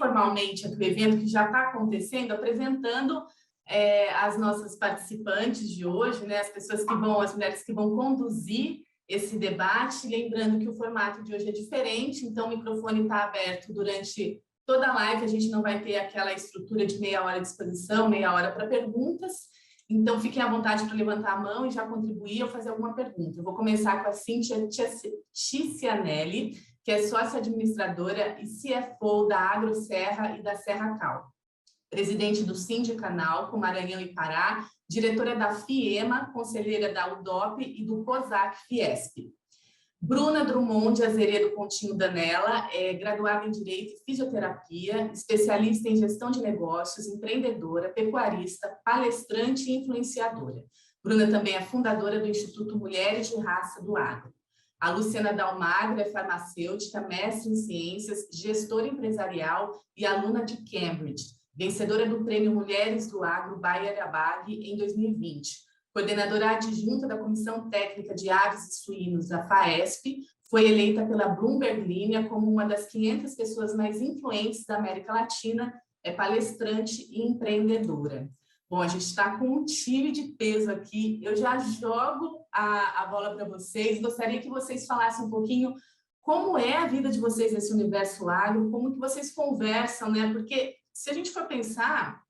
formalmente aqui o evento que já está acontecendo, apresentando as nossas participantes de hoje, né, as pessoas que vão, as mulheres que vão conduzir esse debate, lembrando que o formato de hoje é diferente, então o microfone está aberto durante toda a live, a gente não vai ter aquela estrutura de meia hora de exposição, meia hora para perguntas, então fiquem à vontade para levantar a mão e já contribuir ou fazer alguma pergunta. Eu vou começar com a Cíntia Ticianelli, que é sócia administradora e CFO da AgroSerra e da Serra Cal, presidente do Sindicanal com Maranhão e Pará, diretora da FIEMA, conselheira da UDOP e do COSAC-Fiesp. Bruna Drummond de Azeredo Coutinho Danella é graduada em Direito e Fisioterapia, especialista em gestão de negócios, empreendedora, pecuarista, palestrante e influenciadora. Bruna também é fundadora do Instituto Mulheres de Raça do Agro. A Luciana Dalmagro é farmacêutica, mestre em ciências, gestora empresarial e aluna de Cambridge, vencedora do Prêmio Mulheres do Agro Bayer Abag em 2020. Coordenadora adjunta da Comissão Técnica de Aves e Suínos da FAESP, foi eleita pela Bloomberg Linha como uma das 500 pessoas mais influentes da América Latina, é palestrante e empreendedora. Bom, a gente está com um time de peso aqui, eu já jogo a bola para vocês, gostaria que vocês falassem um pouquinho como é a vida de vocês nesse universo agro, como que vocês conversam, né? Porque se a gente for pensar,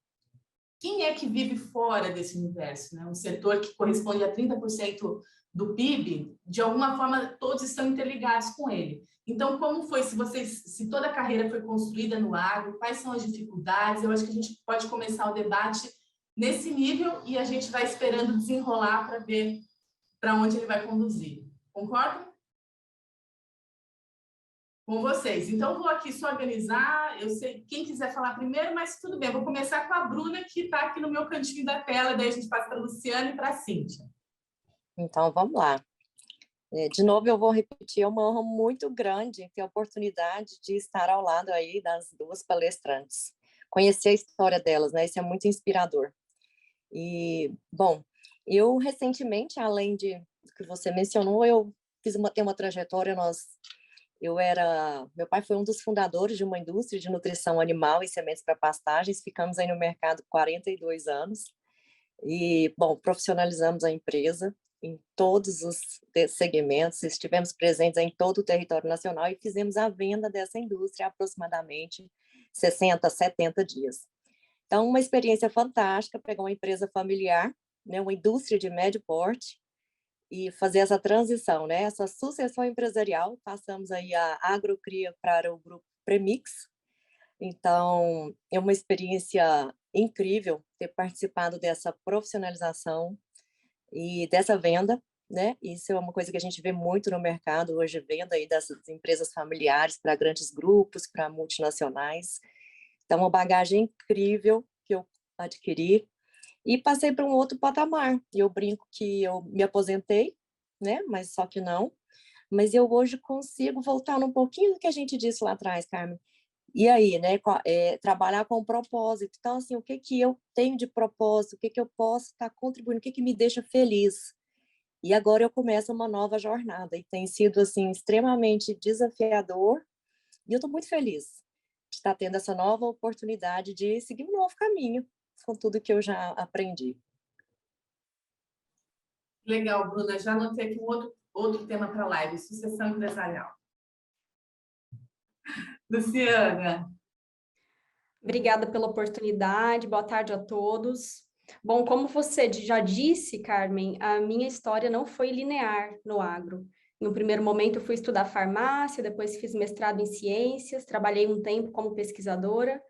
quem é que vive fora desse universo, né? Um setor que corresponde a 30% do PIB, de alguma forma todos estão interligados com ele. Então, como foi, se toda a carreira foi construída no agro, quais são as dificuldades? Eu acho que a gente pode começar o debate nesse nível e a gente vai esperando desenrolar para ver para onde ele vai conduzir. Concordam? Com vocês. Então, vou aqui só organizar, eu sei quem quiser falar primeiro, mas tudo bem, vou começar com a Bruna, que está aqui no meu cantinho da tela, daí a gente passa para a Luciana e para a Cíntia. Então, vamos lá. De novo, eu vou repetir, é uma honra muito grande ter a oportunidade de estar ao lado aí das duas palestrantes. Conhecer a história delas, né? Isso é muito inspirador. E, bom, eu recentemente, além de que você mencionou, eu tenho uma trajetória, meu pai foi um dos fundadores de uma indústria de nutrição animal e sementes para pastagens, ficamos aí no mercado 42 anos e, bom, profissionalizamos a empresa em todos os segmentos, estivemos presentes em todo o território nacional e fizemos a venda dessa indústria há aproximadamente 60, 70 dias. Então, uma experiência fantástica, pegar uma empresa familiar, né, uma indústria de médio porte, e fazer essa transição, né? Essa sucessão empresarial, passamos aí a Agrocria para o grupo Premix. Então, é uma experiência incrível ter participado dessa profissionalização e dessa venda, né? Isso é uma coisa que a gente vê muito no mercado hoje, venda aí dessas empresas familiares para grandes grupos, para multinacionais. Então, uma bagagem incrível que eu adquiri. E passei para um outro patamar. Eu brinco que eu me aposentei, né? Mas só que não. Mas eu hoje consigo voltar um pouquinho do que a gente disse lá atrás, Carmen. E aí, né? Trabalhar com propósito. Então, assim, o que que eu tenho de propósito? O que que eu posso estar contribuindo? O que que me deixa feliz? E agora eu começo uma nova jornada. E tem sido, assim, extremamente desafiador. E eu estou muito feliz de estar tendo essa nova oportunidade de seguir um novo caminho com tudo que eu já aprendi. Legal, Bruna. Já anotei aqui um outro tema para a live, sucessão empresarial. Luciana. Obrigada pela oportunidade, boa tarde a todos. Bom, como você já disse, Carmen, a minha história não foi linear no agro. Em um primeiro momento, eu fui estudar farmácia, depois fiz mestrado em ciências, trabalhei um tempo como pesquisadora.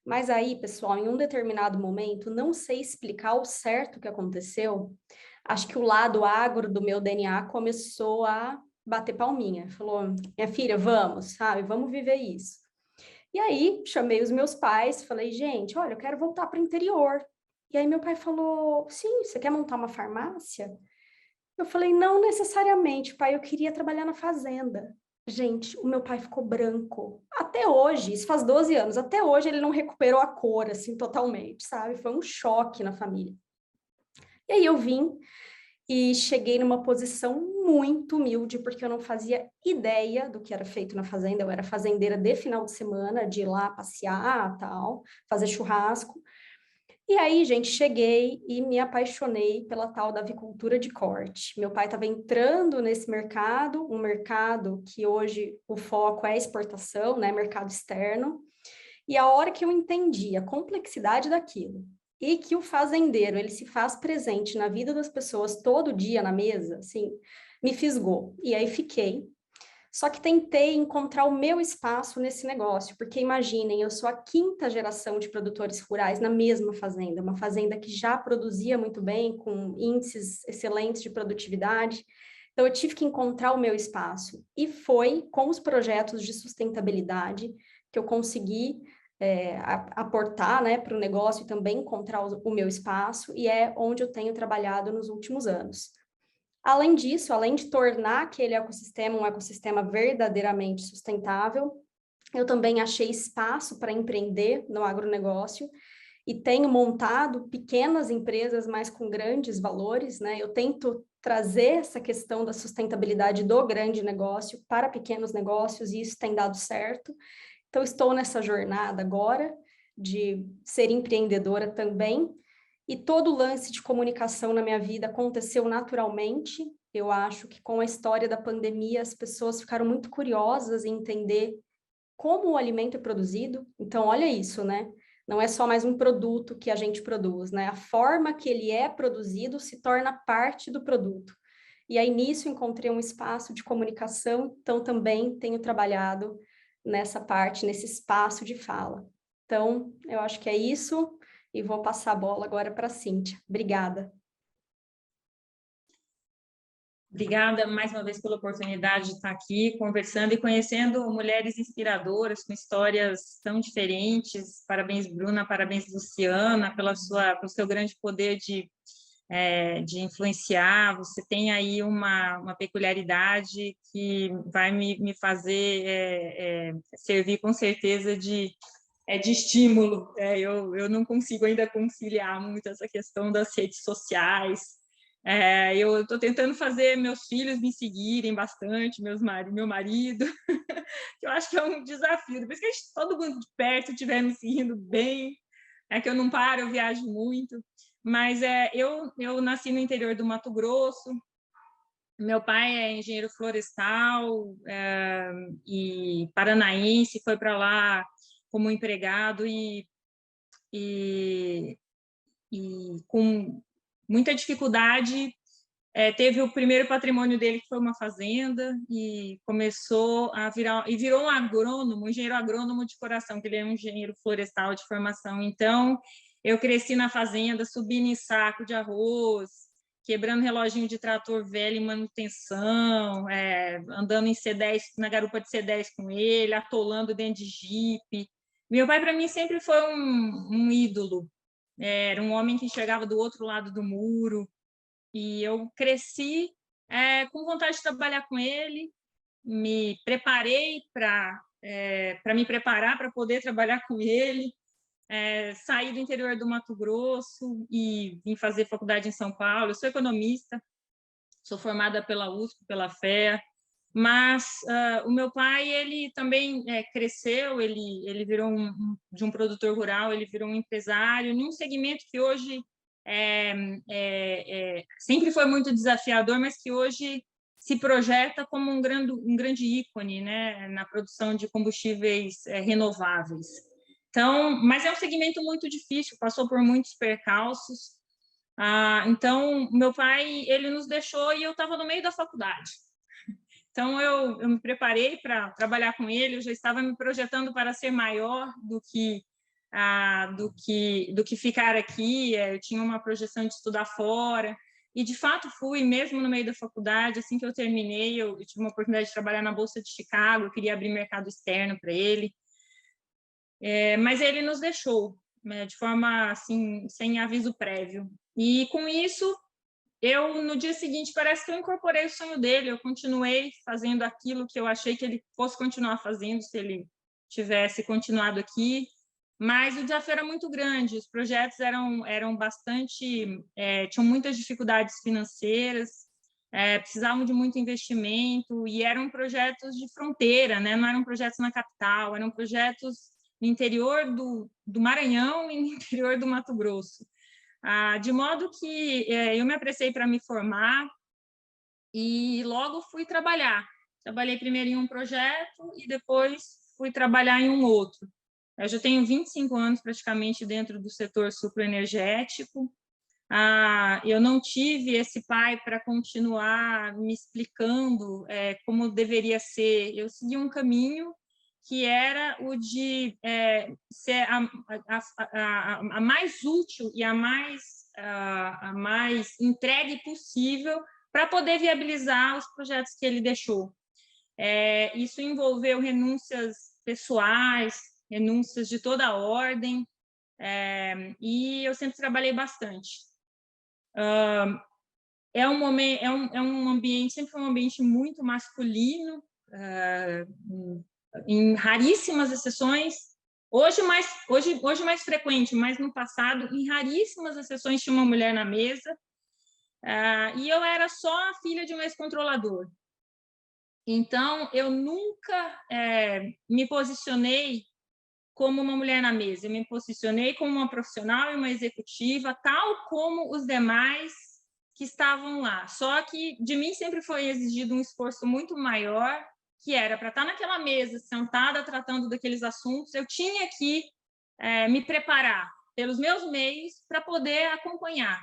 Mas aí, pessoal, em um determinado momento, não sei explicar o certo que aconteceu, acho que o lado agro do meu DNA começou a bater palminha. Falou, minha filha, vamos, sabe? Vamos viver isso. E aí, chamei os meus pais, falei, gente, olha, eu quero voltar para o interior. E aí meu pai falou, sim, você quer montar uma farmácia? Eu falei, não necessariamente, pai, eu queria trabalhar na fazenda. Gente, o meu pai ficou branco. Até hoje, isso faz 12 anos, até hoje ele não recuperou a cor, assim, totalmente, sabe? Foi um choque na família. E aí eu vim e cheguei numa posição muito humilde, porque eu não fazia ideia do que era feito na fazenda. Eu era fazendeira de final de semana, de ir lá passear, tal, fazer churrasco. E aí, gente, cheguei e me apaixonei pela tal da avicultura de corte. Meu pai estava entrando nesse mercado, um mercado que hoje o foco é exportação, né, mercado externo. E a hora que eu entendi a complexidade daquilo e que o fazendeiro, ele se faz presente na vida das pessoas todo dia na mesa, assim, me fisgou. E aí fiquei. Só que tentei encontrar o meu espaço nesse negócio, porque imaginem, eu sou a 5ª geração de produtores rurais na mesma fazenda, uma fazenda que já produzia muito bem, com índices excelentes de produtividade. Então, eu tive que encontrar o meu espaço. E foi com os projetos de sustentabilidade que eu consegui aportar, né, para o negócio e também encontrar o meu espaço, e é onde eu tenho trabalhado nos últimos anos. Além disso, além de tornar aquele ecossistema um ecossistema verdadeiramente sustentável, eu também achei espaço para empreender no agronegócio e tenho montado pequenas empresas, mas com grandes valores, né? Eu tento trazer essa questão da sustentabilidade do grande negócio para pequenos negócios e isso tem dado certo. Então, estou nessa jornada agora de ser empreendedora também, e todo o lance de comunicação na minha vida aconteceu naturalmente. Eu acho que com a história da pandemia, as pessoas ficaram muito curiosas em entender como o alimento é produzido. Então, olha isso, né? Não é só mais um produto que a gente produz, né? A forma que ele é produzido se torna parte do produto. E aí, nisso, encontrei um espaço de comunicação, então também tenho trabalhado nessa parte, nesse espaço de fala. Então, eu acho que é isso, e vou passar a bola agora para a Cíntia. Obrigada. Obrigada mais uma vez pela oportunidade de estar aqui conversando e conhecendo mulheres inspiradoras com histórias tão diferentes. Parabéns, Bruna, parabéns, Luciana, pelo seu grande poder de influenciar. Você tem aí uma peculiaridade que vai me fazer servir com certeza de estímulo. Eu não consigo ainda conciliar muito essa questão das redes sociais. Eu estou tentando fazer meus filhos me seguirem bastante, meu marido, que eu acho que é um desafio. Depois que todo mundo de perto estiver me seguindo bem, que eu não paro, eu viajo muito. Mas eu nasci no interior do Mato Grosso, meu pai é engenheiro florestal e paranaense, foi para lá como empregado e com muita dificuldade teve o primeiro patrimônio dele, que foi uma fazenda, e começou a virou um agrônomo, um engenheiro agrônomo de coração, que ele é um engenheiro florestal de formação. Então, eu cresci na fazenda, subindo em saco de arroz, quebrando reloginho de trator velho em manutenção, andando em C10, na garupa de C10 com ele, atolando dentro de jipe. Meu pai, para mim, sempre foi um ídolo. Era um homem que enxergava do outro lado do muro, e eu cresci com vontade de trabalhar com ele, me preparei para me preparar para poder trabalhar com ele, saí do interior do Mato Grosso e vim fazer faculdade em São Paulo. Eu sou economista, sou formada pela USP, pela FEA, mas o meu pai, ele também cresceu, ele virou de um produtor rural, ele virou um empresário, num segmento que hoje sempre foi muito desafiador, mas que hoje se projeta como um grande ícone, né, na produção de combustíveis renováveis. Então, mas é um segmento muito difícil, passou por muitos percalços. Então, meu pai, ele nos deixou e eu estava no meio da faculdade. Então, eu me preparei para trabalhar com ele, eu já estava me projetando para ser maior do que ficar aqui. Eu tinha uma projeção de estudar fora, e de fato fui, mesmo no meio da faculdade. Assim que eu terminei, eu tive uma oportunidade de trabalhar na Bolsa de Chicago, eu queria abrir mercado externo para ele, mas ele nos deixou, de forma assim, sem aviso prévio. E com isso, no dia seguinte, parece que eu incorporei o sonho dele, eu continuei fazendo aquilo que eu achei que ele fosse continuar fazendo se ele tivesse continuado aqui. mas o desafio era muito grande, os projetos eram bastante, tinham muitas dificuldades financeiras, precisavam de muito investimento, e eram projetos de fronteira, né? Não eram projetos na capital, eram projetos no interior do Maranhão e no interior do Mato Grosso. De modo que eu me apressei para me formar e logo fui trabalhar. Trabalhei primeiro em um projeto e depois fui trabalhar em um outro. Eu já tenho 25 anos praticamente dentro do setor sucroenergético. Eu não tive esse pai para continuar me explicando como deveria ser. Eu segui um caminho que era o de ser a mais útil e a mais entregue possível para poder viabilizar os projetos que ele deixou. Isso envolveu renúncias pessoais, renúncias de toda a ordem, e eu sempre trabalhei bastante. Um ambiente, sempre foi um ambiente muito masculino, em raríssimas exceções, hoje mais frequente, mas no passado, em raríssimas exceções, tinha uma mulher na mesa, e eu era só a filha de um ex-controlador. Então, eu nunca me posicionei como uma mulher na mesa, eu me posicionei como uma profissional e uma executiva, tal como os demais que estavam lá. Só que de mim sempre foi exigido um esforço muito maior, que era para estar naquela mesa, sentada, tratando daqueles assuntos, eu tinha que me preparar pelos meus meios para poder acompanhar.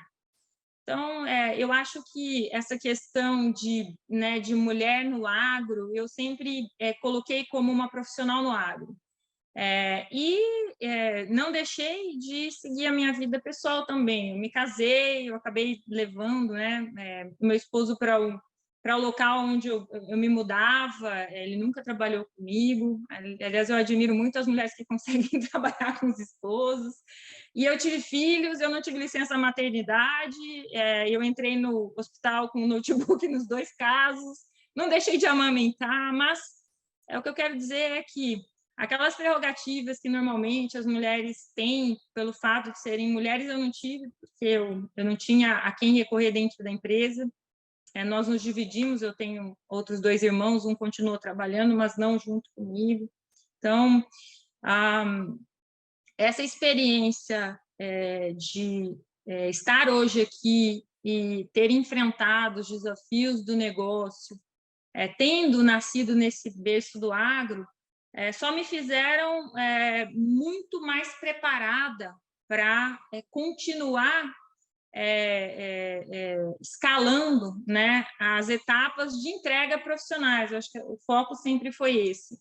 Então, eu acho que essa questão de mulher no agro, eu sempre coloquei como uma profissional no agro. Não deixei de seguir a minha vida pessoal também. Eu me casei, eu acabei levando meu esposo para o local onde eu me mudava, ele nunca trabalhou comigo. Aliás, eu admiro muito as mulheres que conseguem trabalhar com os esposos. E eu tive filhos, eu não tive licença maternidade, eu entrei no hospital com um notebook nos 2 casos, não deixei de amamentar, mas o que eu quero dizer é que aquelas prerrogativas que normalmente as mulheres têm pelo fato de serem mulheres, eu não tive, porque eu não tinha a quem recorrer dentro da empresa. Nós nos dividimos, eu tenho outros 2 irmãos, um continuou trabalhando, mas não junto comigo. Então, essa experiência de estar hoje aqui e ter enfrentado os desafios do negócio, tendo nascido nesse berço do agro, só me fizeram muito mais preparada para continuar escalando, né, as etapas de entrega profissionais. Eu acho que o foco sempre foi esse.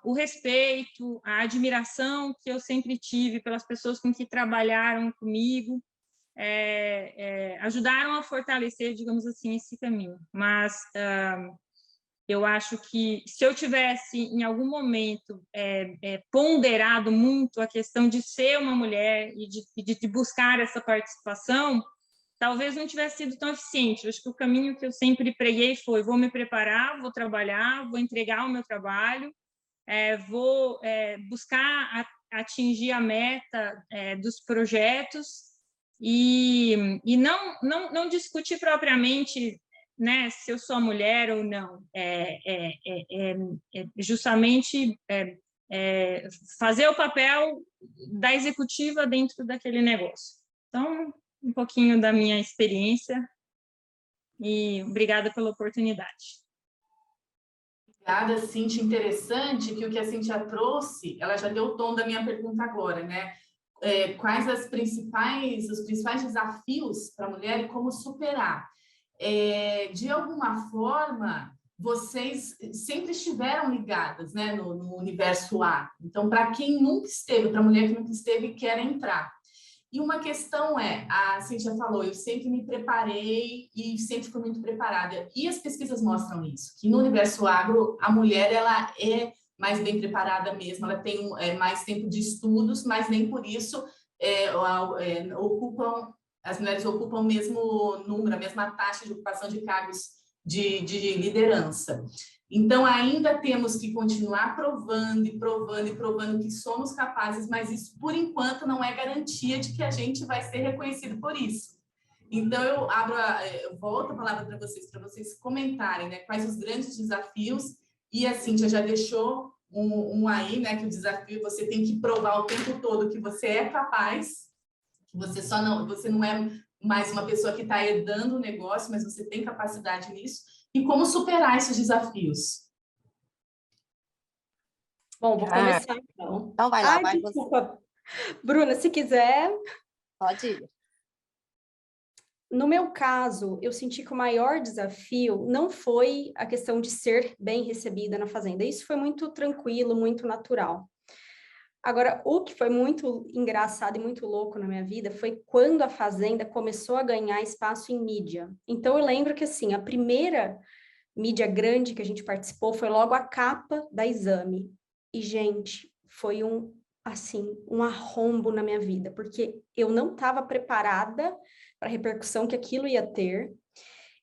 O respeito, a admiração que eu sempre tive pelas pessoas com que trabalharam comigo, ajudaram a fortalecer, digamos assim, esse caminho. Mas eu acho que se eu tivesse, em algum momento, ponderado muito a questão de ser uma mulher e de buscar essa participação, talvez não tivesse sido tão eficiente. Eu acho que o caminho que eu sempre preguei foi: vou me preparar, vou trabalhar, vou entregar o meu trabalho, vou buscar atingir a meta dos projetos e não discutir propriamente, né, se eu sou mulher ou não, justamente fazer o papel da executiva dentro daquele negócio. Então, um pouquinho da minha experiência e obrigada pela oportunidade. Obrigada, Cíntia. Interessante que o que a Cíntia trouxe, ela já deu o tom da minha pergunta agora, né? Quais os principais desafios para a mulher e como superar? De alguma forma, vocês sempre estiveram ligadas, né, no universo A. Então, para quem nunca esteve, para a mulher que nunca esteve e quer entrar. E uma questão a Cíntia falou, eu sempre me preparei e sempre fui muito preparada. E as pesquisas mostram isso, que no universo agro, a mulher ela é mais bem preparada mesmo, ela tem mais tempo de estudos, mas nem por isso as mulheres ocupam o mesmo número, a mesma taxa de ocupação de cargos de liderança. Então, ainda temos que continuar provando e provando e provando que somos capazes, mas isso, por enquanto, não é garantia de que a gente vai ser reconhecido por isso. Então, eu volto a palavra para vocês comentarem, né, quais os grandes desafios, e a Cíntia já deixou aí, né, que o desafio, você tem que provar o tempo todo que você é capaz, que você não é mais uma pessoa que está herdando o negócio, mas você tem capacidade nisso, e como superar esses desafios. Bom, vou começar então. Então vai lá, vai desculpa. Bruna, se quiser. Pode ir. No meu caso, eu senti que o maior desafio não foi a questão de ser bem recebida na fazenda. Isso foi muito tranquilo, muito natural. Agora, o que foi muito engraçado e muito louco na minha vida foi quando a fazenda começou a ganhar espaço em mídia. Então, eu lembro que, assim, a primeira mídia grande que a gente participou foi logo a capa da Exame. E, gente, foi um arrombo na minha vida, porque eu não estava preparada para a repercussão que aquilo ia ter.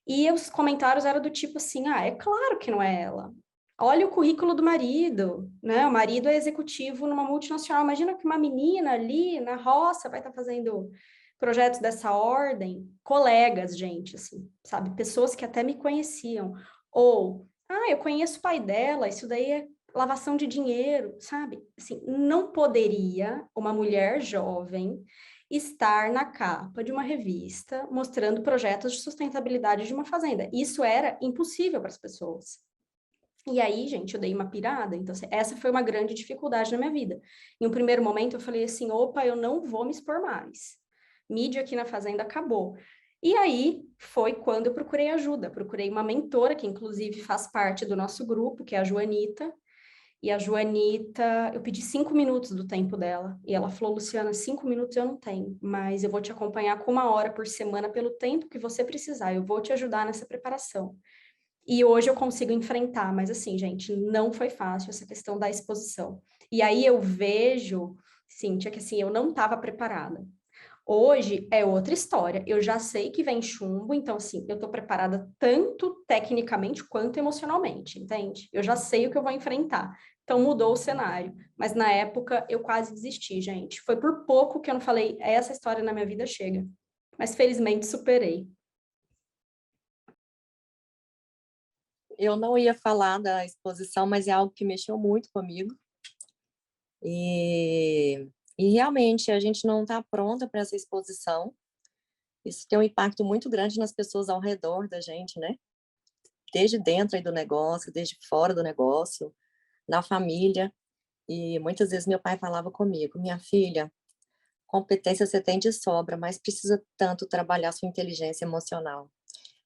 E os comentários eram do tipo assim, é claro que não é ela. Olha o currículo do marido, né? O marido é executivo numa multinacional. Imagina que uma menina ali na roça vai estar fazendo projetos dessa ordem. Colegas, gente, assim, sabe? Pessoas que até me conheciam. Ou, eu conheço o pai dela, isso daí é lavação de dinheiro, sabe? Assim, não poderia uma mulher jovem estar na capa de uma revista mostrando projetos de sustentabilidade de uma fazenda. Isso era impossível para as pessoas. E aí, gente, eu dei uma pirada. Então, essa foi uma grande dificuldade na minha vida. Em um primeiro momento, eu falei assim, opa, eu não vou me expor mais. Mídia aqui na fazenda acabou. E aí, foi quando eu procurei ajuda. Procurei uma mentora, que inclusive faz parte do nosso grupo, que é a Joanita. E a Joanita, eu pedi 5 minutos do tempo dela. E ela falou, Luciana, 5 minutos eu não tenho, mas eu vou te acompanhar com 1 hora por semana pelo tempo que você precisar. Eu vou te ajudar nessa preparação. E hoje eu consigo enfrentar, mas assim, gente, não foi fácil essa questão da exposição. E aí eu vejo, Cíntia, que assim, eu não estava preparada. Hoje é outra história. Eu já sei que vem chumbo, então assim, eu estou preparada tanto tecnicamente quanto emocionalmente, entende? Eu já sei o que eu vou enfrentar. Então mudou o cenário. Mas na época eu quase desisti, gente. Foi por pouco que eu não falei, essa história na minha vida chega. Mas felizmente superei. Eu não ia falar da exposição, mas é algo que mexeu muito comigo. E realmente a gente não está pronta para essa exposição. Isso tem um impacto muito grande nas pessoas ao redor da gente, né? Desde dentro aí do negócio, desde fora do negócio, na família. E muitas vezes meu pai falava comigo, minha filha, competência você tem de sobra, mas precisa tanto trabalhar sua inteligência emocional.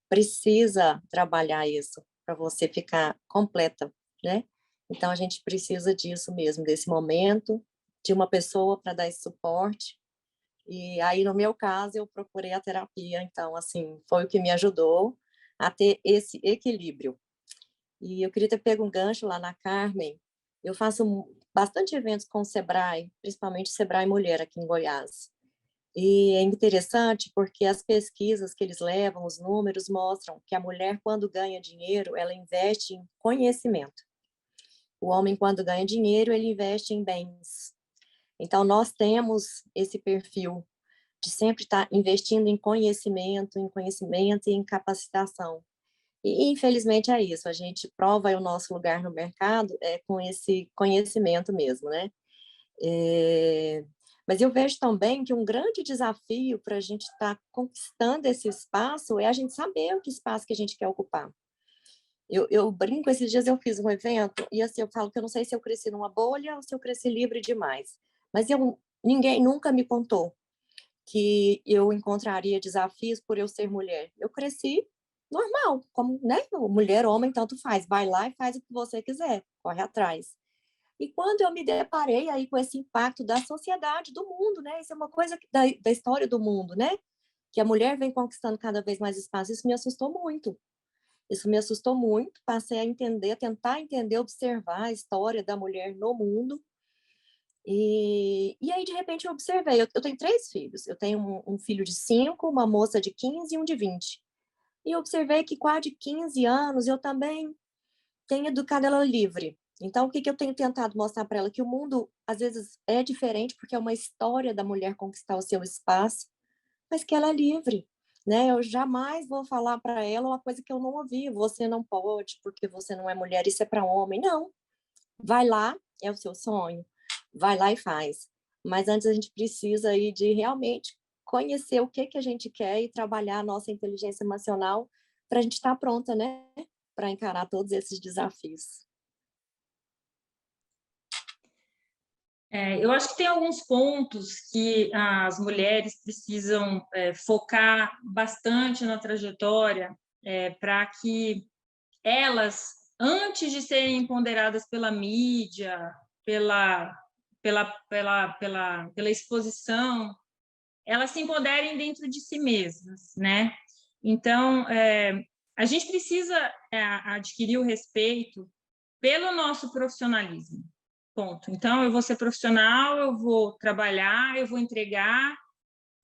Precisa trabalhar isso para você ficar completa, né? Então, a gente precisa disso mesmo, desse momento, de uma pessoa para dar esse suporte. E aí, no meu caso, eu procurei a terapia. Então, assim, foi o que me ajudou a ter esse equilíbrio. E eu queria ter pego um gancho lá na Carmen. Eu faço bastante eventos com o Sebrae, principalmente Sebrae Mulher aqui em Goiás. E é interessante porque as pesquisas que eles levam, os números mostram que a mulher, quando ganha dinheiro, ela investe em conhecimento. O homem, quando ganha dinheiro, ele investe em bens. Então, nós temos esse perfil de sempre estar investindo em conhecimento e em capacitação. E, infelizmente, é isso. A gente prova o nosso lugar no mercado com esse conhecimento mesmo, né? Mas eu vejo também que um grande desafio para a gente estar conquistando esse espaço é a gente saber o que espaço que a gente quer ocupar. Eu brinco, esses dias eu fiz um evento e assim eu falo que eu não sei se eu cresci numa bolha ou se eu cresci livre demais. Mas ninguém nunca me contou que eu encontraria desafios por eu ser mulher. Eu cresci normal, como, né? Mulher, homem, tanto faz. Vai lá e faz o que você quiser, corre atrás. E quando eu me deparei aí com esse impacto da sociedade, do mundo, né? Isso é uma coisa da história do mundo, né? Que a mulher vem conquistando cada vez mais espaço. Isso me assustou muito. Isso me assustou muito. Passei a entender, a tentar entender, observar a história da mulher no mundo. E aí, de repente, eu observei. Eu tenho 3 filhos. Eu tenho um filho de 5, uma moça de 15 e um de 20. E observei que quase 15 anos eu também tenho educado ela livre. Então, o que eu tenho tentado mostrar para ela? Que o mundo, às vezes, é diferente, porque é uma história da mulher conquistar o seu espaço, mas que ela é livre, né? Eu jamais vou falar para ela uma coisa que eu não ouvi. Você não pode, porque você não é mulher, isso é para homem. Não. Vai lá, é o seu sonho. Vai lá e faz. Mas antes a gente precisa aí de realmente conhecer o que a gente quer e trabalhar a nossa inteligência emocional para a gente estar pronta, né? Para encarar todos esses desafios. Eu acho que tem alguns pontos que as mulheres precisam focar bastante na trajetória para que elas, antes de serem ponderadas pela mídia, pela exposição, elas se empoderem dentro de si mesmas, né? Então, a gente precisa adquirir o respeito pelo nosso profissionalismo. Ponto. Então, eu vou ser profissional, eu vou trabalhar, eu vou entregar,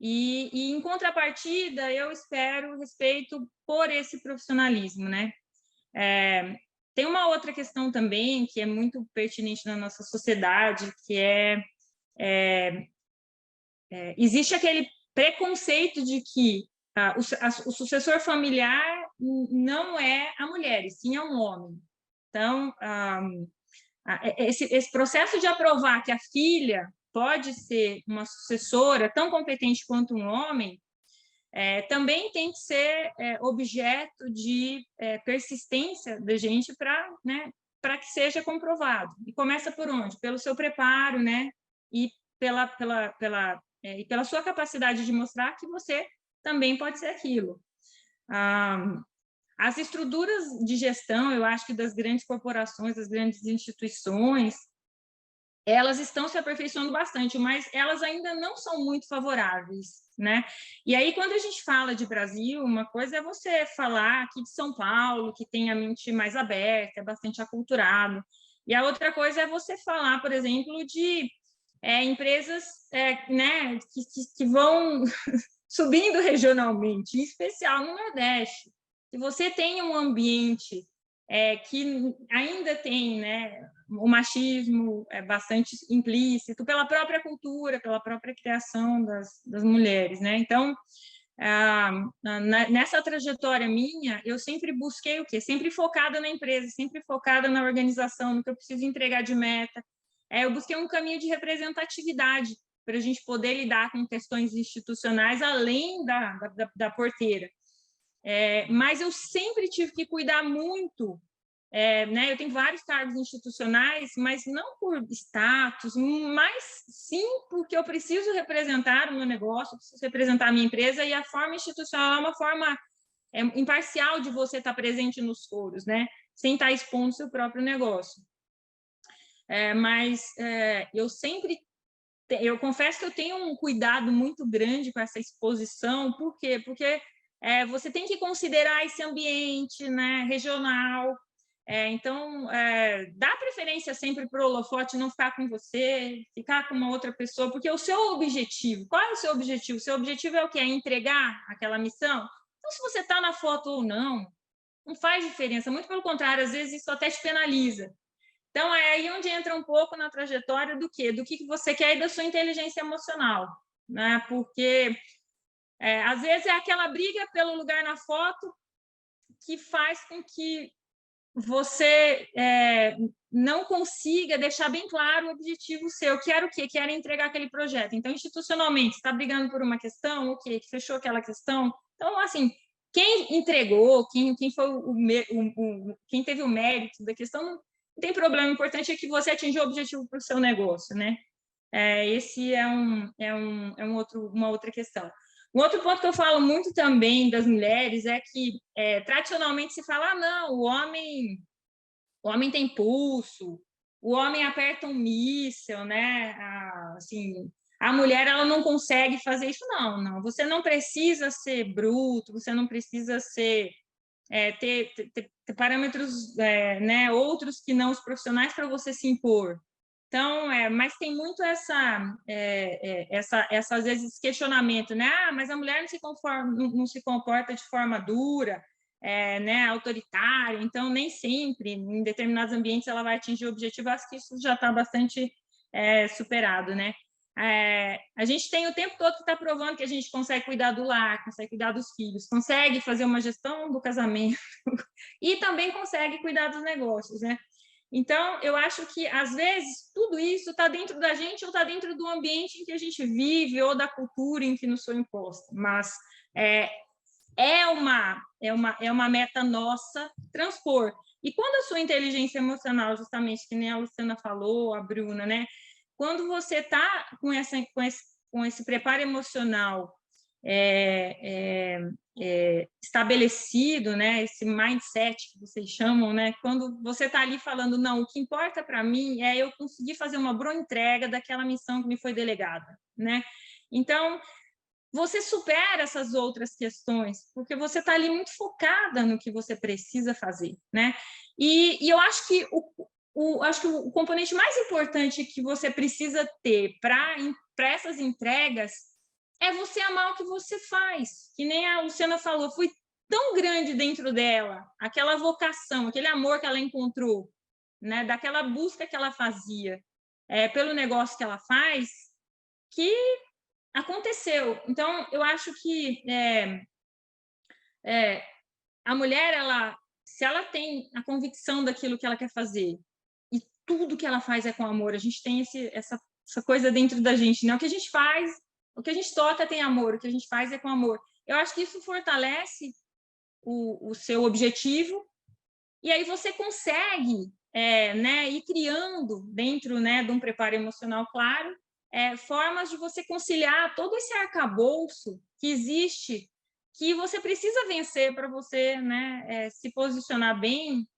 e em contrapartida, eu espero respeito por esse profissionalismo, né? Tem uma outra questão também que é muito pertinente na nossa sociedade, que existe aquele preconceito de que o sucessor familiar não é a mulher, e sim é um homem. Então, esse processo de aprovar que a filha pode ser uma sucessora tão competente quanto um homem também tem que ser objeto de persistência da gente para que seja comprovado. E começa por onde? Pelo seu preparo, né? E pela sua capacidade de mostrar que você também pode ser aquilo. As estruturas de gestão, eu acho que das grandes corporações, das grandes instituições, elas estão se aperfeiçoando bastante, mas elas ainda não são muito favoráveis, né? E aí, quando a gente fala de Brasil, uma coisa é você falar aqui de São Paulo, que tem a mente mais aberta, é bastante aculturado, e a outra coisa é você falar, por exemplo, de empresas né, que vão subindo regionalmente, em especial no Nordeste. Se você tem um ambiente que ainda tem, né, o machismo bastante implícito pela própria cultura, pela própria criação das mulheres, né? Então, nessa trajetória minha, eu sempre busquei o quê? Sempre focada na empresa, sempre focada na organização, no que eu preciso entregar de meta. Eu busquei um caminho de representatividade para a gente poder lidar com questões institucionais além da porteira. Mas eu sempre tive que cuidar muito, né? Eu tenho vários cargos institucionais, mas não por status, mas sim porque eu preciso representar o meu negócio, preciso representar a minha empresa, e a forma institucional é uma forma imparcial de você estar presente nos foros, né? Sem estar expondo seu próprio negócio. Mas eu confesso que eu tenho um cuidado muito grande com essa exposição. Por quê? Porque você tem que considerar esse ambiente, né, regional. Então, dá preferência sempre para o holofote não ficar com você, ficar com uma outra pessoa, porque o seu objetivo, qual é o seu objetivo? O seu objetivo é o quê? É entregar aquela missão? Então, se você está na foto ou não faz diferença, muito pelo contrário, às vezes isso até te penaliza. Então, é aí onde entra um pouco na trajetória do quê? Do que você quer e da sua inteligência emocional, né? Porque, às vezes, é aquela briga pelo lugar na foto que faz com que você não consiga deixar bem claro o objetivo seu, que era o quê? Que era entregar aquele projeto. Então, institucionalmente, você está brigando por uma questão, ok, que fechou aquela questão. Então, assim, quem entregou, quem foi quem teve o mérito da questão, não tem problema. O importante é que você atingiu o objetivo para o seu negócio, né? Esse é uma outra questão. Um outro ponto que eu falo muito também das mulheres é que tradicionalmente se fala, não, o homem tem pulso, o homem aperta um míssil, né? Assim, a mulher ela não consegue fazer isso, não. Você não precisa ser bruto, você não precisa ser ter parâmetros, né, outros que não os profissionais para você se impor. Então, mas tem muito às vezes, esse questionamento, né? Ah, mas a mulher não se comporta de forma dura, né, autoritária, então nem sempre, em determinados ambientes, ela vai atingir o objetivo. Acho que isso já está bastante superado, né? A gente tem o tempo todo que está provando que a gente consegue cuidar do lar, consegue cuidar dos filhos, consegue fazer uma gestão do casamento e também consegue cuidar dos negócios, né? Então, eu acho que, às vezes, tudo isso está dentro da gente ou está dentro do ambiente em que a gente vive ou da cultura em que nos foi imposta. Mas é uma meta nossa transpor. E quando a sua inteligência emocional, justamente, que nem a Luciana falou, a Bruna, né? Quando você está com esse preparo emocional estabelecido, né, esse mindset que vocês chamam, né, quando você está ali falando, não, o que importa para mim é eu conseguir fazer uma boa entrega daquela missão que me foi delegada, né? Então, você supera essas outras questões, porque você está ali muito focada no que você precisa fazer, né? E eu acho que o componente mais importante que você precisa ter para essas entregas é você amar o que você faz. Que nem a Luciana falou, foi tão grande dentro dela, aquela vocação, aquele amor que ela encontrou, né, daquela busca que ela fazia pelo negócio que ela faz, que aconteceu. Então, eu acho que a mulher, se ela tem a convicção daquilo que ela quer fazer, e tudo que ela faz é com amor, a gente tem essa coisa dentro da gente, né? O que a gente faz, o que a gente toca tem amor, o que a gente faz é com amor. Eu acho que isso fortalece o seu objetivo, e aí você consegue né, ir criando, dentro, né, de um preparo emocional claro, formas de você conciliar todo esse arcabouço que existe, que você precisa vencer para você, né, se posicionar bem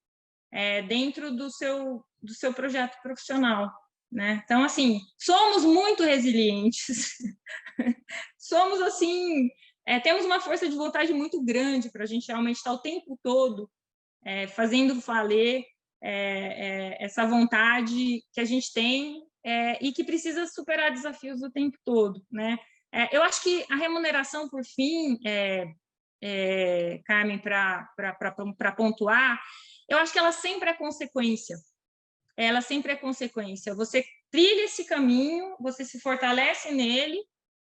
dentro do seu projeto profissional, né? Então, assim, somos muito resilientes, somos, assim, temos uma força de vontade muito grande para a gente realmente estar o tempo todo fazendo valer essa vontade que a gente tem e que precisa superar desafios o tempo todo, né? Eu acho que a remuneração, por fim, Carmen, para pontuar, eu acho que ela sempre é consequência. Ela sempre é consequência. Você trilha esse caminho, você se fortalece nele,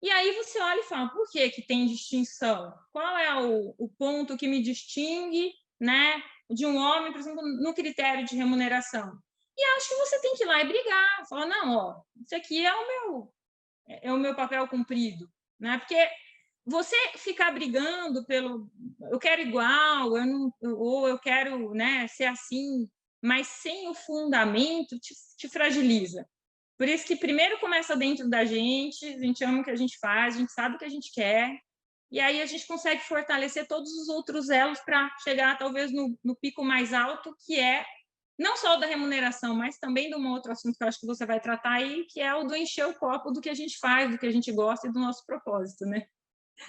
e aí você olha e fala, por que tem distinção? Qual é o ponto que me distingue, né, de um homem, por exemplo, no critério de remuneração? E acho que você tem que ir lá e brigar, falar, não, ó, isso aqui é o meu papel cumprido, né? Porque você ficar brigando pelo eu quero igual, ou eu quero, né, ser assim, mas sem o fundamento te fragiliza. Por isso que primeiro começa dentro da gente, a gente ama o que a gente faz, a gente sabe o que a gente quer, e aí a gente consegue fortalecer todos os outros elos para chegar talvez no pico mais alto, que é não só da remuneração, mas também de um outro assunto que eu acho que você vai tratar aí, que é o do encher o copo do que a gente faz, do que a gente gosta e do nosso propósito, né?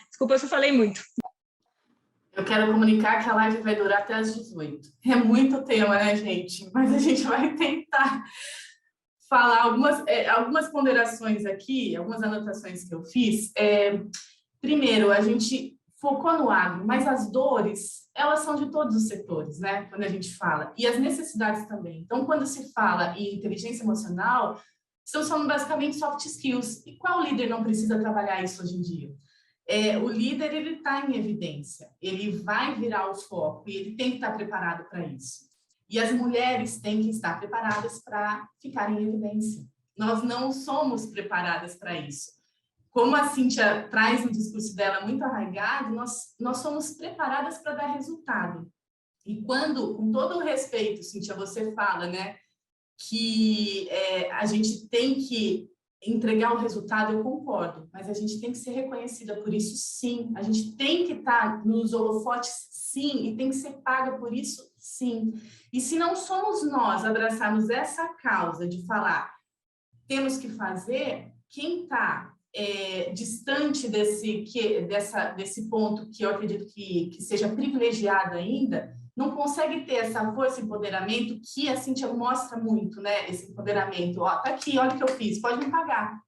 Desculpa se eu falei muito. Eu quero comunicar que a live vai durar até às 18. É muito tema, né, gente? Mas a gente vai tentar falar algumas ponderações aqui, algumas anotações que eu fiz. Primeiro, a gente focou no agro, mas as dores, elas são de todos os setores, né? Quando a gente fala. E as necessidades também. Então, quando se fala em inteligência emocional, estamos falando basicamente soft skills. E qual líder não precisa trabalhar isso hoje em dia? O líder, ele está em evidência, ele vai virar o foco e ele tem que estar preparado para isso. E as mulheres têm que estar preparadas para ficar em evidência. Nós não somos preparadas para isso. Como a Cíntia traz no discurso dela muito arraigado, nós somos preparadas para dar resultado. E quando, com todo o respeito, Cíntia, você fala, né, que a gente tem que entregar o resultado, eu concordo, mas a gente tem que ser reconhecida por isso, sim. A gente tem que estar nos holofotes, sim, e tem que ser paga por isso, sim. E se não somos nós abraçarmos essa causa de falar, temos que fazer, quem está distante desse ponto que eu acredito que seja privilegiado ainda, não consegue ter essa força e empoderamento que a Cíntia mostra muito, né? Esse empoderamento. Ó, tá aqui, olha o que eu fiz, pode me pagar.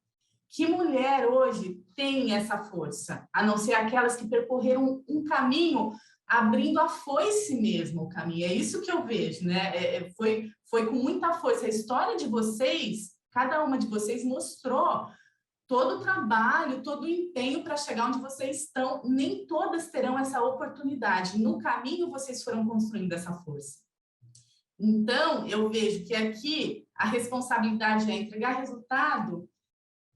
Que mulher hoje tem essa força, a não ser aquelas que percorreram um caminho abrindo a foice mesmo o caminho. É isso que eu vejo, né? Foi com muita força. A história de vocês, cada uma de vocês mostrou todo o trabalho, todo o empenho para chegar onde vocês estão. Nem todas terão essa oportunidade. No caminho, vocês foram construindo essa força. Então, eu vejo que aqui a responsabilidade é entregar resultado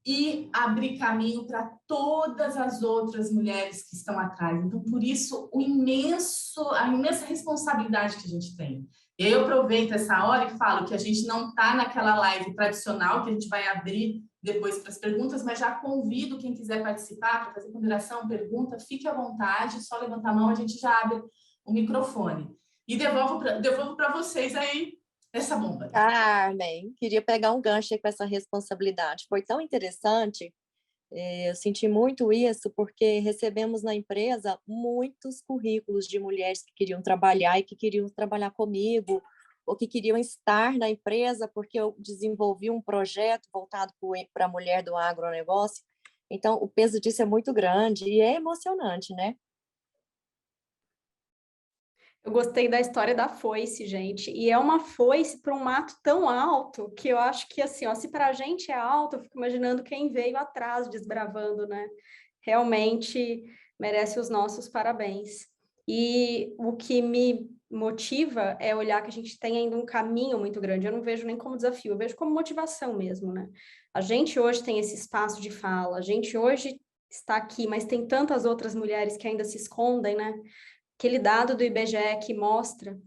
e abrir caminho para todas as outras mulheres que estão atrás. Então, por isso, a imensa responsabilidade que a gente tem. E aí eu aproveito essa hora e falo que a gente não está naquela live tradicional, que a gente vai abrir depois para as perguntas, mas já convido quem quiser participar para fazer ponderação, pergunta, fique à vontade, só levantar a mão, a gente já abre o microfone. E devolvo para vocês aí essa bomba. Carmen, queria pegar um gancho aí com essa responsabilidade. Foi tão interessante, eu senti muito isso, porque recebemos na empresa muitos currículos de mulheres que queriam trabalhar e que queriam trabalhar comigo, ou que queriam estar na empresa, porque eu desenvolvi um projeto voltado para a mulher do agronegócio. Então, o peso disso é muito grande e é emocionante, né? Eu gostei da história da foice, gente. E é uma foice para um mato tão alto que eu acho que, assim, ó, se para a gente é alto, eu fico imaginando quem veio atrás desbravando, né? Realmente merece os nossos parabéns. E o que me motiva é olhar que a gente tem ainda um caminho muito grande. Eu não vejo nem como desafio, eu vejo como motivação mesmo, né? A gente hoje tem esse espaço de fala, a gente hoje está aqui, mas tem tantas outras mulheres que ainda se escondem, né? Aquele dado do IBGE que mostra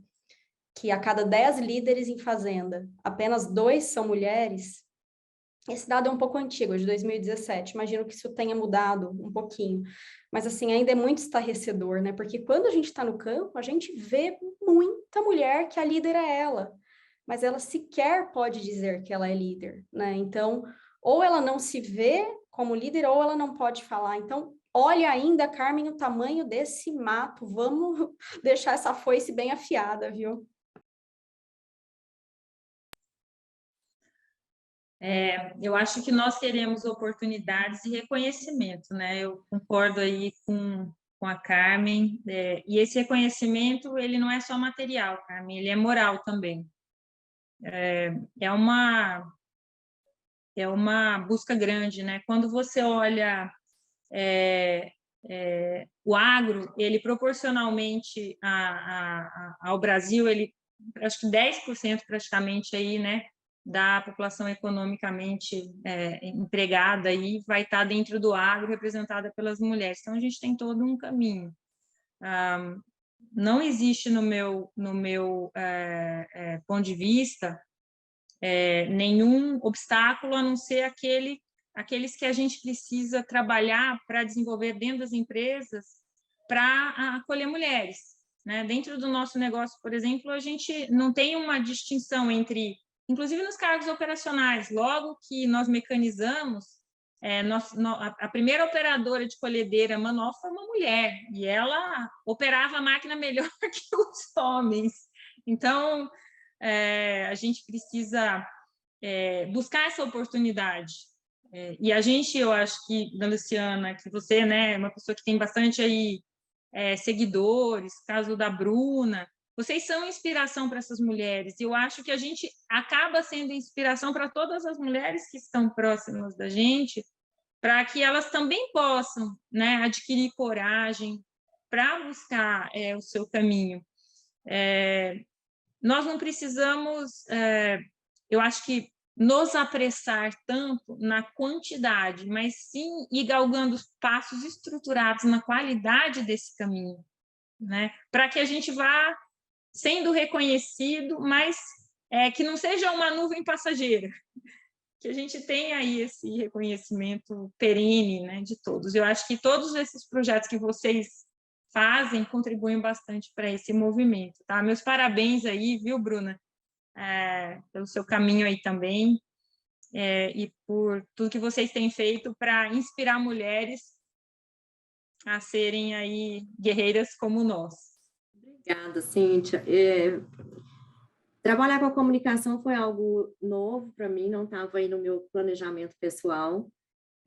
que a cada 10 líderes em fazenda, apenas 2 são mulheres. Esse dado é um pouco antigo, é de 2017. Imagino que isso tenha mudado um pouquinho. Mas, assim, ainda é muito estarrecedor, né? Porque quando a gente está no campo, a gente vê muita mulher que a líder é ela. Mas ela sequer pode dizer que ela é líder, né? Então, ou ela não se vê como líder, ou ela não pode falar. Então, olha ainda, Carmen, o tamanho desse mato. Vamos deixar essa foice bem afiada, viu? Eu acho que nós teremos oportunidades e reconhecimento, né? Eu concordo aí com a Carmen, e esse reconhecimento, ele não é só material, Carmen, ele é moral também. É uma busca grande, né? Quando você olha o agro, ele proporcionalmente ao Brasil, ele acho que 10% praticamente aí, né, da população economicamente empregada aí vai estar dentro do agro, representada pelas mulheres. Então a gente tem todo um caminho. Não existe no meu ponto de vista nenhum obstáculo a não ser aqueles que a gente precisa trabalhar para desenvolver dentro das empresas para acolher mulheres, né? Dentro do nosso negócio, por exemplo, a gente não tem uma distinção entre, inclusive nos cargos operacionais, logo que nós mecanizamos, a primeira operadora de colhedeira manual foi uma mulher, e ela operava a máquina melhor que os homens. Então, a gente precisa buscar essa oportunidade. E a gente, eu acho que, da Luciana, que você, né, é uma pessoa que tem bastante aí seguidores, caso da Bruna, vocês são inspiração para essas mulheres. E eu acho que a gente acaba sendo inspiração para todas as mulheres que estão próximas da gente, para que elas também possam, né, adquirir coragem para buscar o seu caminho. Nós não precisamos, eu acho que, nos apressar tanto na quantidade, mas sim ir galgando passos estruturados na qualidade desse caminho, né? Para que a gente vá sendo reconhecido, mas que não seja uma nuvem passageira, que a gente tenha aí esse reconhecimento perene, né, de todos. Eu acho que todos esses projetos que vocês fazem contribuem bastante para esse movimento, tá? Meus parabéns aí, viu, Bruna? Pelo seu caminho aí também, e por tudo que vocês têm feito para inspirar mulheres a serem aí guerreiras como nós. Obrigada, Cíntia. Trabalhar com a comunicação foi algo novo para mim, não estava aí no meu planejamento pessoal.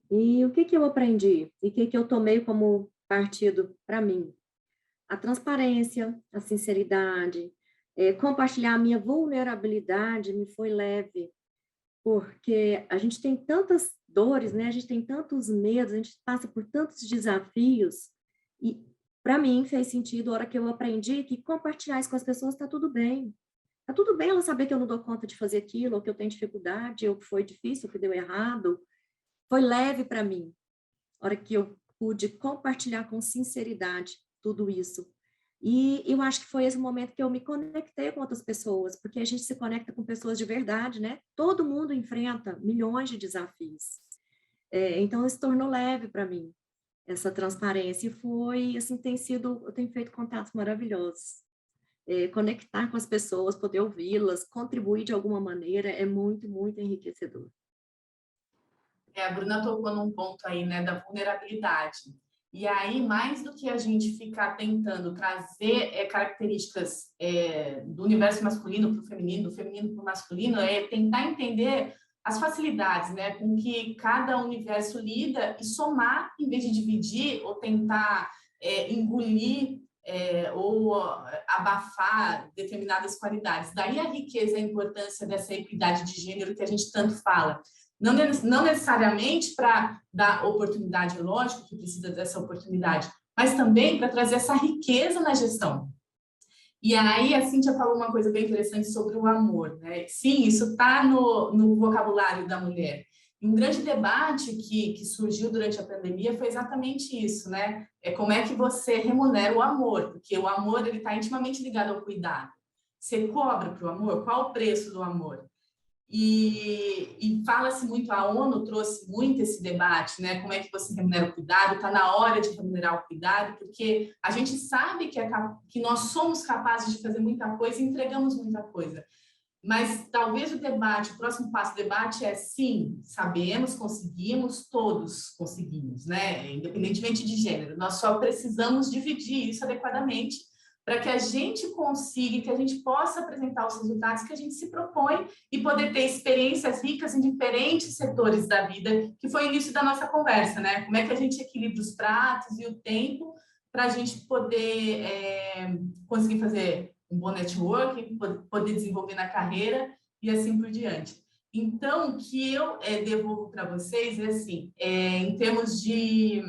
E o que que eu aprendi? E o que que eu tomei como partido para mim? A transparência, a sinceridade, compartilhar a minha vulnerabilidade me foi leve, porque a gente tem tantas dores, né? A gente tem tantos medos, a gente passa por tantos desafios, e para mim fez sentido a hora que eu aprendi que compartilhar isso com as pessoas está tudo bem. Está tudo bem ela saber que eu não dou conta de fazer aquilo, ou que eu tenho dificuldade, ou que foi difícil, ou que deu errado. Foi leve para mim, a hora que eu pude compartilhar com sinceridade tudo isso. E eu acho que foi esse momento que eu me conectei com outras pessoas, porque a gente se conecta com pessoas de verdade, né? Todo mundo enfrenta milhões de desafios. Então, isso tornou leve para mim, essa transparência. E foi, assim, eu tenho feito contatos maravilhosos. Conectar com as pessoas, poder ouvi-las, contribuir de alguma maneira, é muito, muito enriquecedor. A Bruna tocou num ponto aí, né, da vulnerabilidade. E aí, mais do que a gente ficar tentando trazer características do universo masculino para o feminino, do feminino para o masculino, é tentar entender as facilidades, né, com que cada universo lida e somar, em vez de dividir ou tentar engolir ou abafar determinadas qualidades. Daí a riqueza e a importância dessa equidade de gênero que a gente tanto fala. Não necessariamente para dar oportunidade, lógico que precisa dessa oportunidade, mas também para trazer essa riqueza na gestão. E aí a Cíntia falou uma coisa bem interessante sobre o amor, né? Sim, isso está no vocabulário da mulher. E um grande debate que surgiu durante a pandemia foi exatamente isso, né? Como é que você remunera o amor, porque o amor ele está intimamente ligado ao cuidado. Você cobra para o amor? Qual o preço do amor? E fala-se muito, a ONU trouxe muito esse debate, né? Como é que você remunera o cuidado? Está na hora de remunerar o cuidado, porque a gente sabe que nós somos capazes de fazer muita coisa e entregamos muita coisa. Mas talvez o próximo passo do debate é sim, sabemos, conseguimos, todos conseguimos, né? Independentemente de gênero. Nós só precisamos dividir isso adequadamente para que a gente consiga, que a gente possa apresentar os resultados que a gente se propõe e poder ter experiências ricas em diferentes setores da vida, que foi o início da nossa conversa, né? Como é que a gente equilibra os pratos e o tempo para a gente poder conseguir fazer um bom networking, poder desenvolver na carreira e assim por diante. Então, o que eu devolvo para vocês é assim, em termos de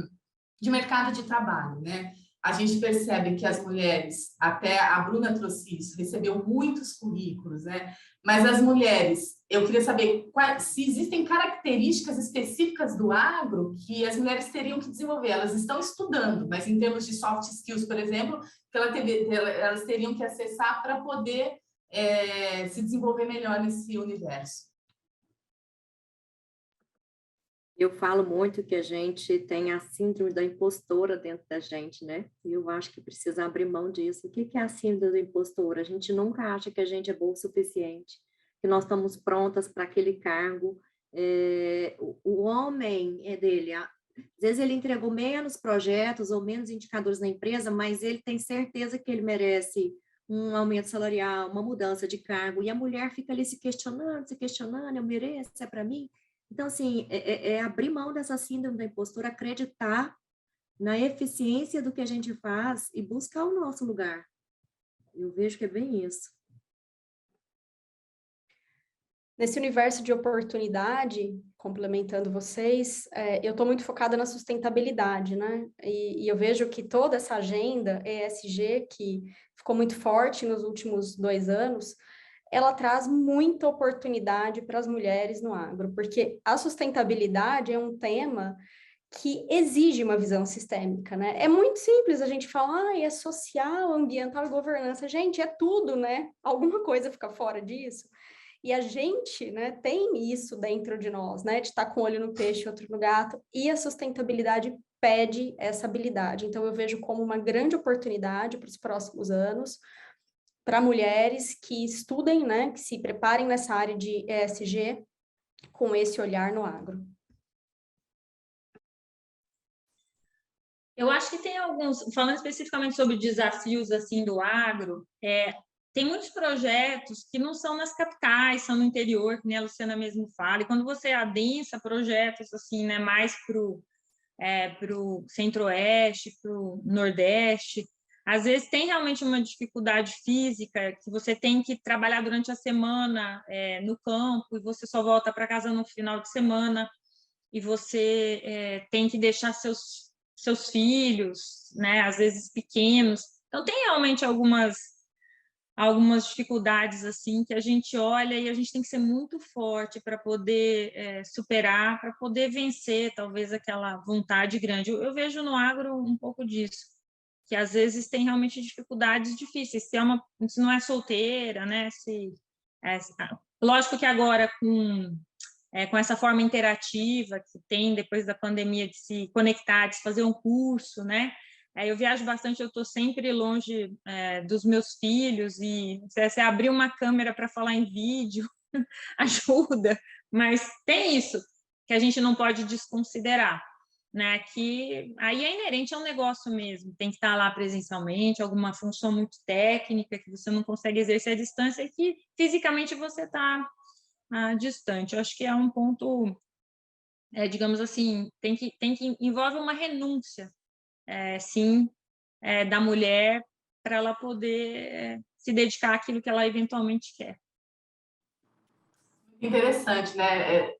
mercado de trabalho, né? A gente percebe que as mulheres, até a Bruna trouxe isso, recebeu muitos currículos, né? Mas as mulheres, eu queria saber se existem características específicas do agro que as mulheres teriam que desenvolver. Elas estão estudando, mas em termos de soft skills, por exemplo, que elas teriam que acessar para poder se desenvolver melhor nesse universo. Eu falo muito que a gente tem a síndrome da impostora dentro da gente, né? E eu acho que precisa abrir mão disso. O que é a síndrome da impostora? A gente nunca acha que a gente é boa o suficiente, que nós estamos prontas para aquele cargo. O homem é dele. Às vezes ele entregou menos projetos ou menos indicadores na empresa, mas ele tem certeza que ele merece um aumento salarial, uma mudança de cargo. E a mulher fica ali se questionando, eu mereço, é para mim? Então, assim, abrir mão dessa síndrome da impostora, acreditar na eficiência do que a gente faz e buscar o nosso lugar. Eu vejo que é bem isso. Nesse universo de oportunidade, complementando vocês, eu estou muito focada na sustentabilidade, né? E eu vejo que toda essa agenda ESG, que ficou muito forte nos últimos 2 anos, ela traz muita oportunidade para as mulheres no agro, porque a sustentabilidade é um tema que exige uma visão sistêmica, né? É muito simples a gente falar, é social, ambiental e governança. Gente, é tudo, né? Alguma coisa fica fora disso. E a gente, né, tem isso dentro de nós, né? De estar com um olho no peixe e outro no gato. E a sustentabilidade pede essa habilidade. Então, eu vejo como uma grande oportunidade para os próximos anos, para mulheres que estudem, né, que se preparem nessa área de ESG com esse olhar no agro. Eu acho que tem alguns, falando especificamente sobre desafios assim do agro, tem muitos projetos que não são nas capitais, são no interior, que nem a Luciana mesmo fala, e quando você adensa projetos assim, né, mais para o centro-oeste, para o nordeste, às vezes tem realmente uma dificuldade física, que você tem que trabalhar durante a semana no campo, e você só volta para casa no final de semana, e você tem que deixar seus filhos, né, às vezes pequenos. Então, tem realmente algumas dificuldades assim que a gente olha e a gente tem que ser muito forte para poder superar, para poder vencer talvez aquela vontade grande. Eu vejo no agro um pouco disso, que às vezes tem realmente dificuldades difíceis. Se não é solteira, né? Lógico que agora com essa forma interativa que tem depois da pandemia de se conectar, de se fazer um curso, né? Eu viajo bastante, eu estou sempre longe dos meus filhos, e se abrir uma câmera para falar em vídeo ajuda, mas tem isso que a gente não pode desconsiderar, né? Que aí é inerente ao negócio mesmo, tem que estar lá presencialmente, alguma função muito técnica que você não consegue exercer à distância e que fisicamente você está distante. Eu acho que é um ponto, digamos assim, envolve uma renúncia, sim, da mulher para ela poder se dedicar àquilo que ela eventualmente quer. Interessante, né?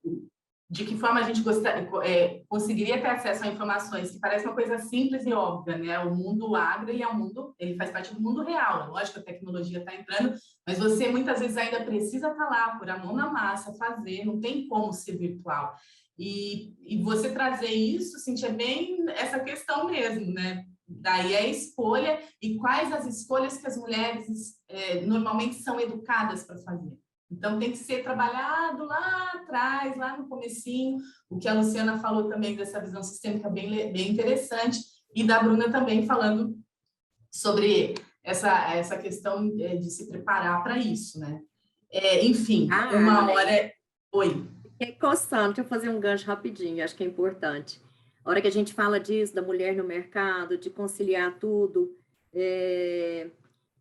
De que forma a gente conseguiria ter acesso a informações que parece uma coisa simples e óbvia, né? O mundo agro, ele faz parte do mundo real. Lógico que a tecnologia está entrando, mas você muitas vezes ainda precisa estar lá, pôr a mão na massa, fazer, não tem como ser virtual. E você trazer isso, Cíntia, é bem essa questão mesmo, né? Daí a escolha e quais as escolhas que as mulheres normalmente são educadas para fazer. Então, tem que ser trabalhado lá atrás, lá no comecinho, o que a Luciana falou também dessa visão sistêmica bem interessante, e da Bruna também falando sobre essa questão de se preparar para isso, né? Enfim, uma hora... Oi. Fiquei coçando, deixa eu fazer um gancho rapidinho, acho que é importante. A hora que a gente fala disso, da mulher no mercado, de conciliar tudo...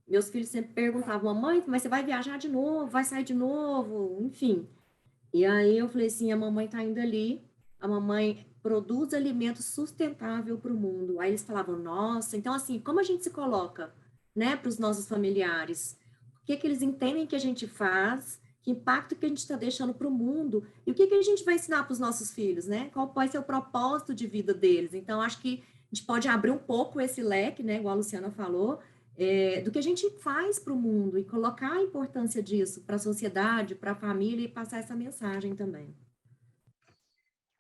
Meus filhos sempre perguntavam, mamãe, mas você vai viajar de novo, vai sair de novo, enfim. E aí eu falei assim, a mamãe está indo ali, a mamãe produz alimento sustentável para o mundo. Aí eles falavam, nossa, então assim, como a gente se coloca, né, para os nossos familiares? O que eles entendem que a gente faz? Que impacto que a gente está deixando para o mundo? E o que a gente vai ensinar para os nossos filhos, né? Qual pode ser o propósito de vida deles? Então, acho que a gente pode abrir um pouco esse leque, né, igual a Luciana falou, do que a gente faz para o mundo e colocar a importância disso para a sociedade, para a família e passar essa mensagem também.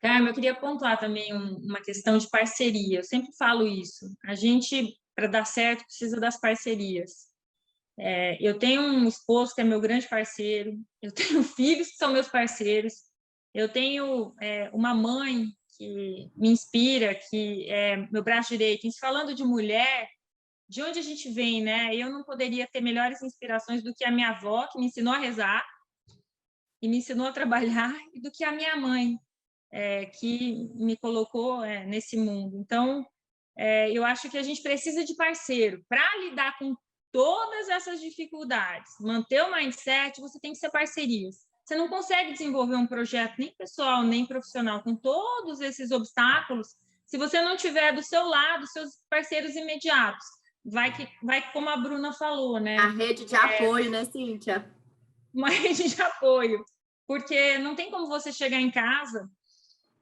Carmen, eu queria pontuar também uma questão de parceria. Eu sempre falo isso. A gente, para dar certo, precisa das parcerias. Eu tenho um esposo que é meu grande parceiro, eu tenho filhos que são meus parceiros, eu tenho uma mãe que me inspira, que é meu braço direito. E falando de mulher, de onde a gente vem, né? Eu não poderia ter melhores inspirações do que a minha avó, que me ensinou a rezar e me ensinou a trabalhar, e do que a minha mãe, que me colocou nesse mundo. Então, eu acho que a gente precisa de parceiro para lidar com todas essas dificuldades. Manter o mindset, você tem que ser parcerias. Você não consegue desenvolver um projeto nem pessoal, nem profissional, com todos esses obstáculos, se você não tiver do seu lado seus parceiros imediatos. Vai como a Bruna falou, né? A rede de apoio, né, Cíntia? Uma rede de apoio. Porque não tem como você chegar em casa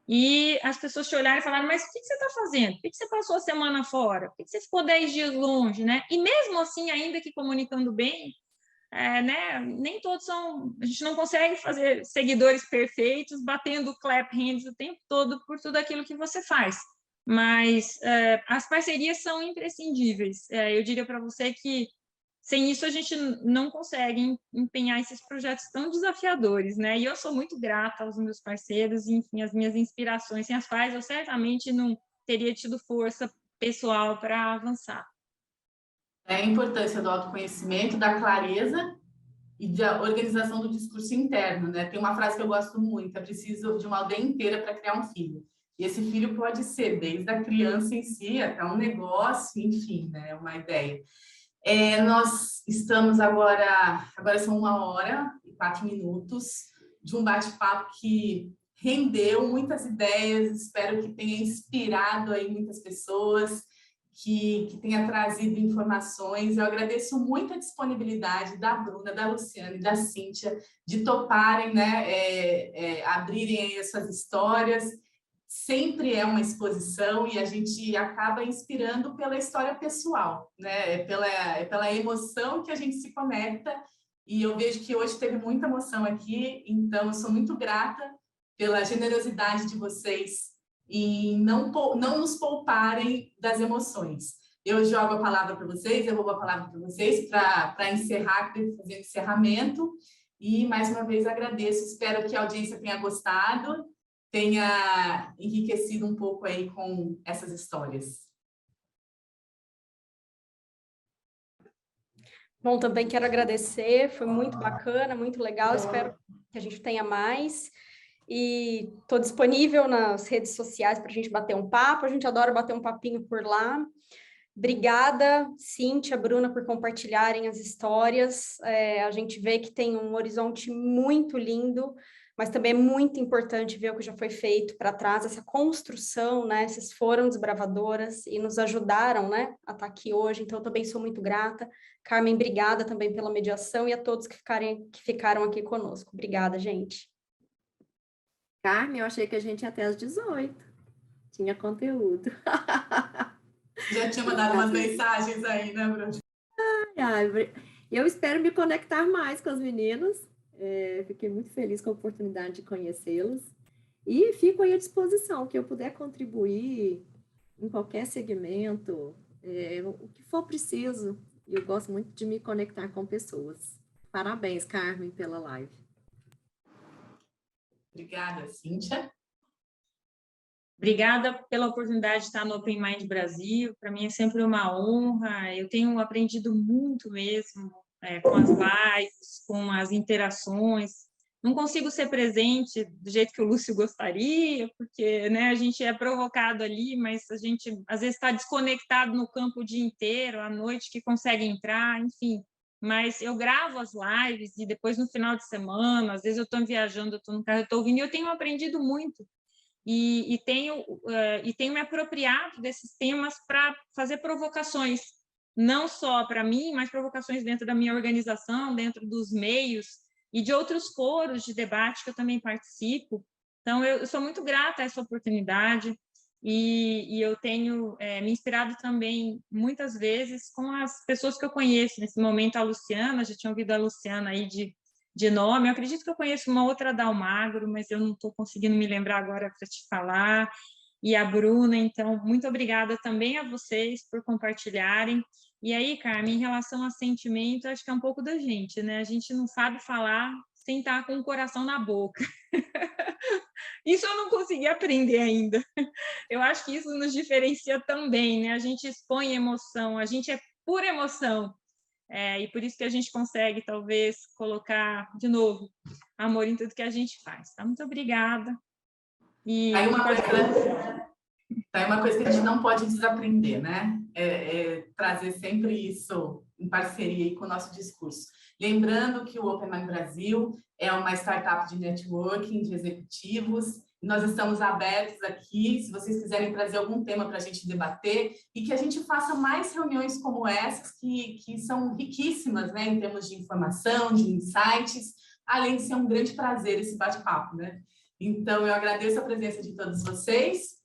e as pessoas te olharem e falarem, mas o que você está fazendo? Por que você passou a semana fora? Por que você ficou 10 dias longe, né? E mesmo assim, ainda que comunicando bem, né, nem todos são... A gente não consegue fazer seguidores perfeitos, batendo clap hands o tempo todo por tudo aquilo que você faz. Mas as parcerias são imprescindíveis. Eu diria para você que sem isso a gente não consegue empenhar esses projetos tão desafiadores, né? E eu sou muito grata aos meus parceiros, e, enfim, as minhas inspirações, sem as quais eu certamente não teria tido força pessoal para avançar. A importância do autoconhecimento, da clareza e da organização do discurso interno, né? Tem uma frase que eu gosto muito, é preciso de uma aldeia inteira para criar um filho. E esse filho pode ser desde a criança em si até um negócio, enfim, né, uma ideia. Nós estamos agora são 1h04 de um bate-papo que rendeu muitas ideias, espero que tenha inspirado aí muitas pessoas, que tenha trazido informações. Eu agradeço muito a disponibilidade da Bruna, da Luciana e da Cíntia de toparem, né, abrirem aí as suas histórias. Sempre é uma exposição e a gente acaba inspirando pela história pessoal, né? Pela emoção que a gente se conecta. E eu vejo que hoje teve muita emoção aqui, então eu sou muito grata pela generosidade de vocês e não nos pouparem das emoções. Eu jogo a palavra para vocês, eu roubo a palavra para vocês para encerrar, para fazer o encerramento. E, mais uma vez, agradeço. Espero que a audiência tenha gostado, tenha enriquecido um pouco aí com essas histórias. Bom, também quero agradecer, foi muito bacana, muito legal, espero que a gente tenha mais. E estou disponível nas redes sociais para a gente bater um papo, a gente adora bater um papinho por lá. Obrigada, Cíntia, Bruna, por compartilharem as histórias. A gente vê que tem um horizonte muito lindo, mas também é muito importante ver o que já foi feito para trás, essa construção, né? Vocês foram desbravadoras e nos ajudaram, né, a estar aqui hoje, então eu também sou muito grata. Carmen, obrigada também pela mediação e a todos que ficaram aqui conosco. Obrigada, gente. Carmen, eu achei que a gente ia até às 18. Tinha conteúdo. Já tinha mandado umas mensagens aí, né, Bruna? Eu espero me conectar mais com as meninas. Fiquei muito feliz com a oportunidade de conhecê-las. E fico aí à disposição, que eu puder contribuir em qualquer segmento, o que for preciso. Eu gosto muito de me conectar com pessoas. Parabéns, Carmen, pela live. Obrigada, Cíntia. Obrigada pela oportunidade de estar no Open Mind Brasil. Para mim é sempre uma honra. Eu tenho aprendido muito mesmo com as lives, com as interações. Não consigo ser presente do jeito que o Lúcio gostaria, porque, né, a gente é provocado ali, mas a gente às vezes está desconectado no campo o dia inteiro, à noite que consegue entrar, enfim. Mas eu gravo as lives e depois no final de semana, às vezes eu estou viajando, eu estou no carro, eu estou ouvindo e eu tenho aprendido muito. E tenho me apropriado desses temas para fazer provocações, não só para mim, mas provocações dentro da minha organização, dentro dos meios e de outros foros de debate que eu também participo. Então, eu sou muito grata a essa oportunidade e eu tenho me inspirado também, muitas vezes, com as pessoas que eu conheço. Nesse momento, a Luciana, já tinha ouvido a Luciana aí de nome, eu acredito que eu conheço uma outra da Almagro, mas eu não estou conseguindo me lembrar agora para te falar, e a Bruna, então, muito obrigada também a vocês por compartilharem. E aí, Carmen, em relação a sentimento, acho que é um pouco da gente, né? A gente não sabe falar sem estar com o coração na boca. Isso eu não consegui aprender ainda. Eu acho que isso nos diferencia também, né? A gente expõe emoção, a gente é pura emoção. E por isso que a gente consegue, talvez, colocar, de novo, amor em tudo que a gente faz. Tá? Muito obrigada. E Aí uma coisa que a gente não pode desaprender, né? Trazer sempre isso em parceria aí com o nosso discurso. Lembrando que o Open Mind Brasil é uma startup de networking, de executivos. Nós estamos abertos aqui, se vocês quiserem trazer algum tema para a gente debater, e que a gente faça mais reuniões como essas, que são riquíssimas, né, em termos de informação, de insights, além de ser um grande prazer esse bate-papo, né? Então, eu agradeço a presença de todos vocês,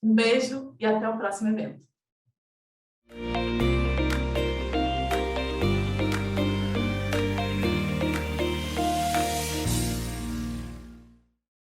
um beijo e até o próximo evento.